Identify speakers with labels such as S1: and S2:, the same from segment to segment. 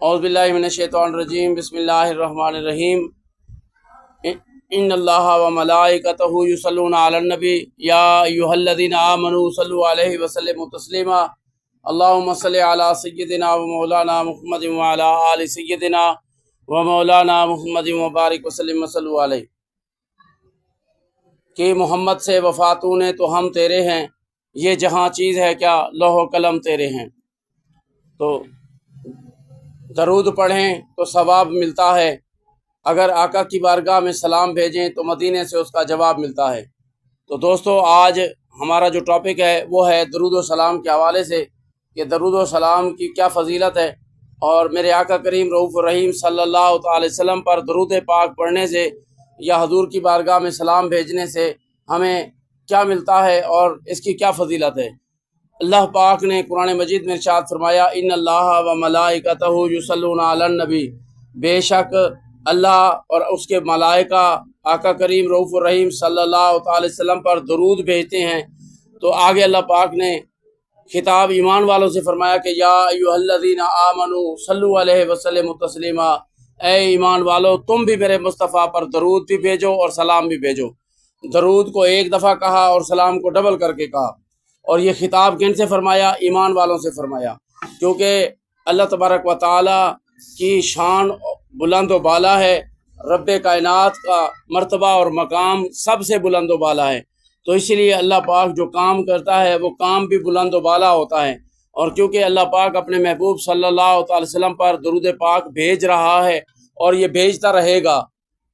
S1: औज़ु बिल्लाहि मिनश्शैतानिर्रजीम बिस्मिल्लाहिर्रहमानिर्रहीम। इन्नल्लाहा व मलाइकतहु युसल्लूना अलन नबी या अय्युहल्लज़ीना आमनू सल्लु अलैहि व सल्लिमू तस्लीमा। अल्लाहुम्मा सल्लि अला सय्यिदिना व मौलाना मुहम्मदिन व अला आलि सय्यिदिना व मौलाना मुहम्मदिन व बारिक व सल्लिम व सल्लु अलैहि। कि मोहम्मद से वफ़ातूं ने तो हम तेरे हैं, ये जहाँ चीज़ है क्या लौह कलम तेरे हैं। तो दरूद पढ़ें तो सवाब मिलता है, अगर आका की बारगाह में सलाम भेजें तो मदीने से उसका जवाब मिलता है। तो दोस्तों, आज हमारा जो टॉपिक है वो है दरूद व सलाम के हवाले से कि दरूद व सलाम की क्या फ़जीलत है और मेरे आका करीम रऊफ़ रहीम सल्लल्लाहु अलैहि वसल्लम पर दरूद पाक पढ़ने से या हुजूर की बारगाह में सलाम भेजने से हमें क्या मिलता है और इसकी क्या फ़जीलत है। अल्लाह पाक ने कुरान मजीद में इरशाद फरमाया, इन्नल्लाहा व मलाइकतहु युसल्लूना अलन नबी, बेशक अल्लाह और उसके मलाइका आका करीम रऊफ़ रहीम सल्लल्लाहु अलैहि वसल्लम पर दरूद भेजते हैं। तो आगे अल्लाह पाक ने खिताब ईमान वालों से फरमाया कि या अय्युहल्लज़ीना आमनू सल्लु अलैहि व सल्लिमू तस्लीमा, ए ईमान वालो तुम भी मेरे मुस्तफ़ा पर दरूद भी भेजो और सलाम भी भेजो। दरूद को एक दफ़ा कहा और सलाम को डबल करके कहा। और ये खिताब किन से फरमाया? ईमान वालों से फरमाया, क्योंकि अल्लाह तबारक व तआला की शान बुलंद व बाला है। रब्बे कायनात का मर्तबा और मकाम सबसे बुलंद व बाला है। तो इसलिए अल्लाह पाक जो काम करता है वो काम भी बुलंद व बाला होता है। और क्योंकि अल्लाह पाक अपने महबूब सल्लल्लाहु अलैहि वसल्लम पर दरूद पाक भेज रहा है और ये भेजता रहेगा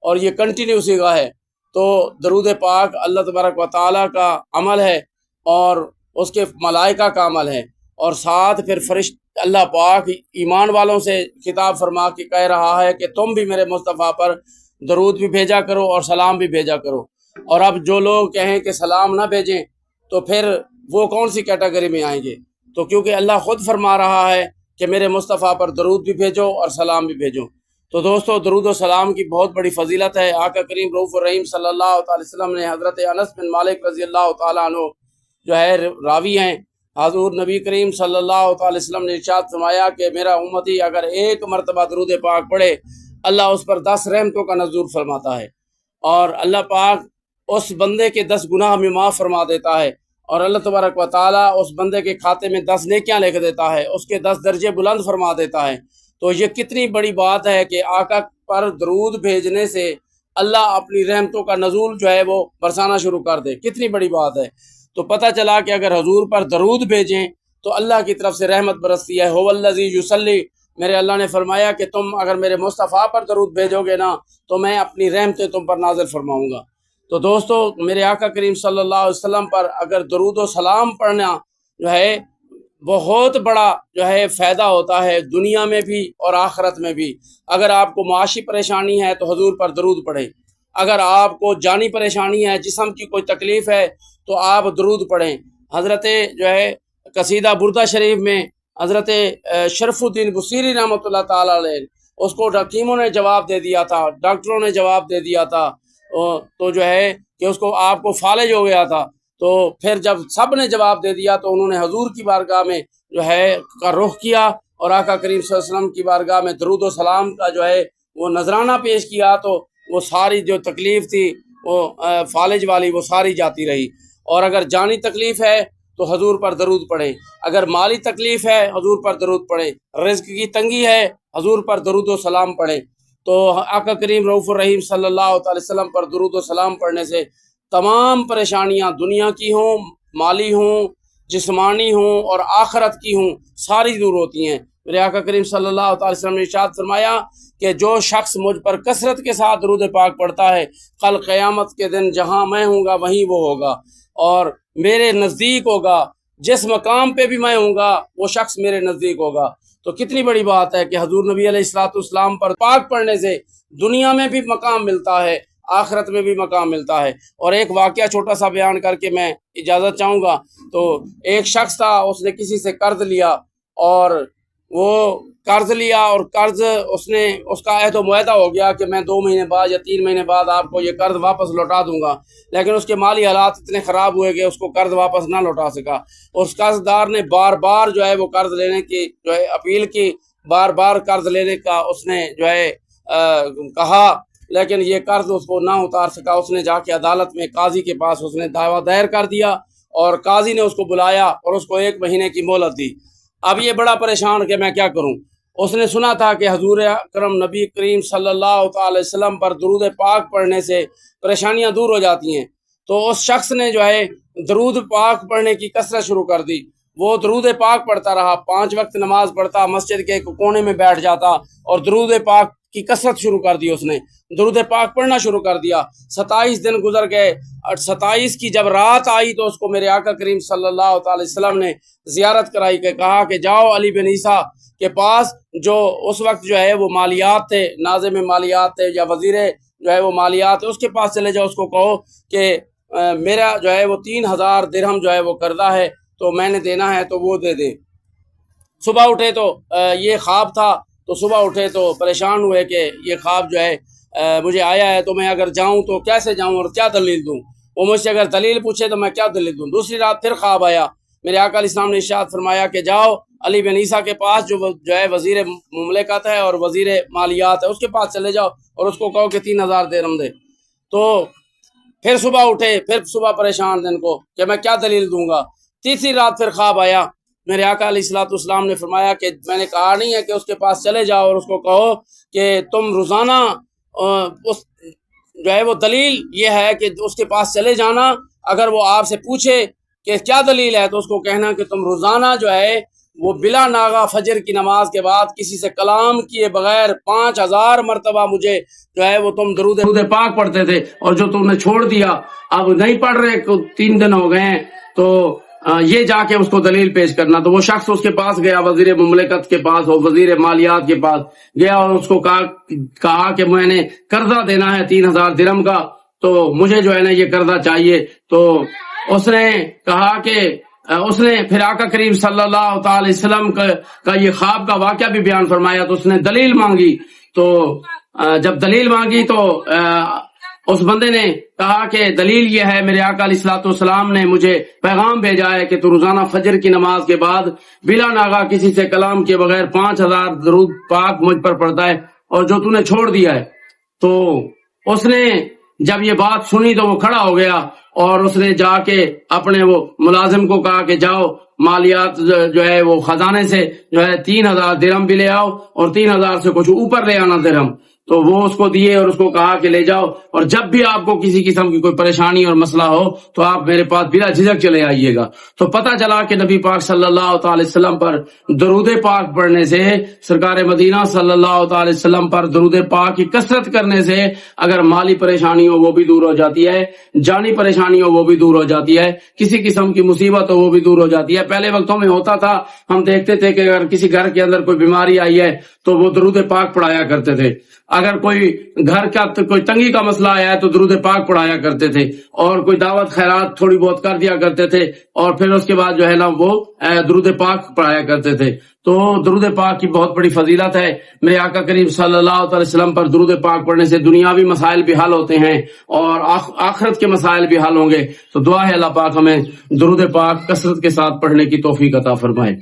S1: और ये कंटिन्यू सीगा है, तो दरूद पाक अल्लाह तबारक व तआला का अमल है और उसके मलाइका का अमल है। और साथ फिर फरिश्त अल्लाह पाक ईमान वालों से खिताब फरमा के कह रहा है कि तुम भी मेरे मुस्तफ़ा पर दरूद भी भेजा करो और सलाम भी भेजा करो। और अब जो लोग कहें कि सलाम ना भेजें तो फिर वो कौन सी कैटेगरी में आएंगे? तो क्योंकि अल्लाह ख़ुद फरमा रहा है कि मेरे मुस्तफ़ा पर दरूद भी भेजो और सलाम भी भेजो। तो दोस्तों, दरूद और सलाम की बहुत बड़ी फजीलत है। आका करीम रऊफ़ रहीम सल्लल्लाहु अलैहि वसल्लम ने हज़रत अनस बिन मालिक रज़ी अल्लाह तआला अन्हु जो है रावी हैं, हज़ूर नबी करीम सल्लल्लाहु अलैहि वसल्लम ने इरशाद फरमाया कि मेरा उम्मती अगर एक मरतबा दरूद पाक पढ़े, अल्लाह उस पर 10 रहमतों का नज़ूर फरमाता है और अल्लाह पाक उस बंदे के 10 गुनाह में माफ़ फरमा देता है और अल्लाह तबारक व तआला उस बंदे के खाते में 10 नेकियां लिख देता है, उसके 10 दर्जे बुलंद फरमा देता है। तो ये कितनी बड़ी बात है कि आका पर दरूद भेजने से अल्लाह अपनी रहमतों का नज़ूल जो है वो बरसाना शुरू कर दे। कितनी बड़ी बात है। तो पता चला कि अगर हजूर पर दरूद भेजें तो अल्लाह की तरफ से रहमत बरसती है। हुवल्लज़ी युसल्ली, मेरे अल्लाह ने फरमाया कि तुम अगर मेरे मुस्तफ़ा पर दरूद भेजोगे ना तो मैं अपनी रहमतें तुम पर नाज़िल फरमाऊँगा। तो दोस्तों, मेरे आका करीम सल्लल्लाहु अलैहि वसल्लम पर अगर दरूद व सलाम पढ़ना जो है बहुत बड़ा जो है फ़ायदा होता है, दुनिया में भी और आखिरत में भी। अगर आपको माशी परेशानी है तो हजूर पर दरूद पढ़ें। अगर आपको जानी परेशानी है, जिस्म की कोई तकलीफ़ है तो आप दरूद पढ़ें। हज़रत जो है कसीदा बुर्दा शरीफ में हज़रत शरफुद्दीन बुसीरी रहमतुल्लाह ताला अलैह, उसको हकीमों ने जवाब दे दिया था, डॉक्टरों ने जवाब दे दिया था, तो जो है कि उसको आपको फालिज हो गया था। तो फिर जब सब ने जवाब दे दिया तो उन्होंने हजूर की बारगाह में जो है का रुख किया और आका करीम सल्लल्लाहु अलैहि वसल्लम की बारगाह में दरूद व सलाम का जो है वो नजराना पेश किया। तो वो सारी जो तकलीफ़ थी वो फालिज वाली वो सारी जाती रही। और अगर जानी तकलीफ़ है तो हजूर पर दरूद पढ़ें, अगर माली तकलीफ़ है हजूर पर दरूद पढ़ें, रिज़्क़ की तंगी है हजूर पर दरूद व सलाम पढ़ें। तो आका करीम रऊफ़ रहीम सल्लल्लाहु अलैहि वसल्लम पर दरूद व सलाम पढ़ने से तमाम परेशानियाँ दुनिया की हों, माली हों, जिस्मानी हों और आखरत की हों, सारी दूर होती हैं। मेरे आका करीम सल्लल्लाहु अलैहि वसल्लम ने इरशाद फरमाया कि जो शख्स मुझ पर कसरत के साथ दरूद पाक पढ़ता है, कल क़यामत के दिन जहाँ मैं हूँगा वहीं वो होगा और मेरे नज़दीक होगा। जिस मकाम पे भी मैं हूँगा वो शख्स मेरे नज़दीक होगा। तो कितनी बड़ी बात है कि हजूर नबी अलैहिस्सलाम पर पाक पढ़ने से दुनिया में भी मकाम मिलता है, आखिरत में भी मकाम मिलता है। और एक वाक़या छोटा सा बयान करके मैं इजाज़त चाहूँगा। तो एक शख्स था, उसने किसी से कर्ज लिया और वो कर्ज लिया और कर्ज उसने उसका अहद व मुआहदा हो गया कि मैं 2 महीने बाद या 3 महीने बाद आपको ये कर्ज वापस लौटा दूंगा। लेकिन उसके माली हालात इतने ख़राब हुए कि उसको कर्ज वापस ना लौटा सका। उस कर्जदार ने बार बार जो है वो कर्ज लेने की जो है अपील की بار بار قرض لینے کا اس نے جو ہے کہا، لیکن یہ قرض اس کو نہ اتار سکا۔ اس نے جا کے عدالت میں قاضی کے پاس اس نے دعویٰ دائر کر دیا، اور قاضی نے اس کو بلایا اور اس کو 1 مہینے کی مہلت دی۔ اب یہ بڑا پریشان کہ میں کیا کروں۔ اس نے سنا تھا کہ حضور اکرم نبی کریم صلی اللہ تعالی وسلم پر درود پاک پڑھنے سے پریشانیاں دور ہو جاتی ہیں، تو اس شخص نے جو ہے درود پاک پڑھنے کی کثرت شروع کر دی۔ وہ درود پاک پڑھتا رہا، 5 وقت نماز پڑھتا، مسجد کے ایک کونے میں بیٹھ جاتا اور درود پاک کی کثرت شروع کر دی۔ اس نے درود پاک پڑھنا شروع کر دیا۔ 27 دن گزر گئے، اور 27 کی جب رات آئی تو اس کو میرے آقا کریم صلی اللہ تعالی وسلم نے زیارت کرائی، کہ کہا کہ جاؤ علی بن عیسیٰ کے پاس، جو اس وقت جو ہے وہ مالیات تھے، ناظم مالیات تھے یا وزیر جو ہے وہ مالیات ہے، اس کے پاس چلے جاؤ، اس کو کہو کہ میرا جو ہے وہ 3000 درہم جو ہے وہ قرضہ ہے، تو میں نے دینا ہے تو وہ دے دے۔ صبح اٹھے تو یہ خواب تھا، تو صبح اٹھے تو پریشان ہوئے کہ یہ خواب جو ہے مجھے آیا ہے، تو میں اگر جاؤں تو کیسے جاؤں اور کیا دلیل دوں؟ وہ مجھ سے اگر دلیل پوچھے تو میں کیا دلیل دوں؟ دوسری رات پھر خواب آیا، میرے آقا علیہ السلام نے ارشاد فرمایا کہ جاؤ علی بن عیسیٰ کے پاس، جو ہے وزیر مملکت ہے اور وزیر مالیات ہے، اس کے پاس چلے جاؤ اور اس کو کہو کہ 3000 درہم دے۔ تو پھر صبح اٹھے، پھر صبح پریشان دن کو کہ میں کیا دلیل دوں گا۔ تیسری رات پھر خواب آیا، میرے آقا علیہ السلام نے فرمایا کہ میں نے کہا نہیں ہے کہ اس کے پاس چلے جاؤ اور اس کو کہو کہ تم روزانہ اس جو ہے وہ دلیل یہ ہے کہ اس کے پاس چلے جانا، اگر وہ آپ سے پوچھے کہ کیا دلیل ہے تو اس کو کہنا کہ تم روزانہ جو ہے وہ بلا ناغہ فجر کی نماز کے بعد کسی سے کلام کیے بغیر 5000 مرتبہ مجھے جو ہے وہ تم درود پاک پڑھتے تھے، اور جو تم نے چھوڑ دیا، اب نہیں پڑھ رہے، 3 دن ہو گئے ہیں، تو یہ جا کے اس کو دلیل پیش کرنا۔ تو وہ شخص اس کے پاس گیا، وزیر مملکت کے پاس اور وزیر مالیات کے پاس گیا، اور اس کو کہا کہ میں نے قرضہ دینا ہے 3000 درہم کا، تو مجھے جو ہے نا یہ قرضہ چاہیے۔ تو اس نے کہا کہ اس نے پھر آقا کریم صلی اللہ تعالی وسلم کا یہ خواب کا واقعہ بھی بیان فرمایا، تو اس نے دلیل مانگی۔ تو جب دلیل مانگی تو اس بندے نے کہا کہ دلیل یہ ہے، میرے آقا علیہ السلام نے مجھے پیغام بھیجا ہے کہ تو روزانہ فجر کی نماز کے بعد بلا ناغہ کسی سے کلام کے بغیر 5000 درود پاک مجھ پر پڑھتا ہے، اور جو تو نے چھوڑ دیا ہے۔ تو اس نے جب یہ بات سنی تو وہ کھڑا ہو گیا، اور اس نے جا کے اپنے وہ ملازم کو کہا کہ جاؤ مالیات جو ہے وہ خزانے سے جو ہے 3000 درہم بھی لے آؤ، اور 3000 سے کچھ اوپر لے آنا درہم۔ تو وہ اس کو دیے اور اس کو کہا کہ لے جاؤ، اور جب بھی آپ کو کسی قسم کی کوئی پریشانی اور مسئلہ ہو تو آپ میرے پاس بلا جھجک چلے آئیے گا۔ تو پتہ چلا کہ نبی پاک صلی اللہ تعالی وسلم پر درود پاک پڑھنے سے، سرکار مدینہ صلی اللہ تعالی وسلم پر درود پاک کی کثرت کرنے سے اگر مالی پریشانی ہو وہ بھی دور ہو جاتی ہے، جانی پریشانی ہو وہ بھی دور ہو جاتی ہے، کسی قسم کی مصیبت ہو وہ بھی دور ہو جاتی ہے۔ پہلے وقتوں میں ہوتا تھا، ہم دیکھتے تھے کہ اگر کسی گھر کے اندر کوئی بیماری آئی ہے تو وہ درود پاک پڑھایا کرتے تھے، اگر کوئی گھر کا کوئی تنگی کا مسئلہ آیا ہے تو درود پاک پڑھایا کرتے تھے، اور کوئی دعوت خیرات تھوڑی بہت کر دیا کرتے تھے، اور پھر اس کے بعد جو ہے نا وہ درود پاک پڑھایا کرتے تھے۔ تو درود پاک کی بہت بڑی فضیلت ہے۔ میرے آقا کریم صلی اللہ علیہ وسلم پر درود پاک پڑھنے سے دنیاوی مسائل بھی حل ہوتے ہیں اور آخرت کے مسائل بھی حل ہوں گے۔ تو دعا ہے اللہ پاک ہمیں درود پاک کثرت کے ساتھ پڑھنے کی توفیق عطا فرمائے۔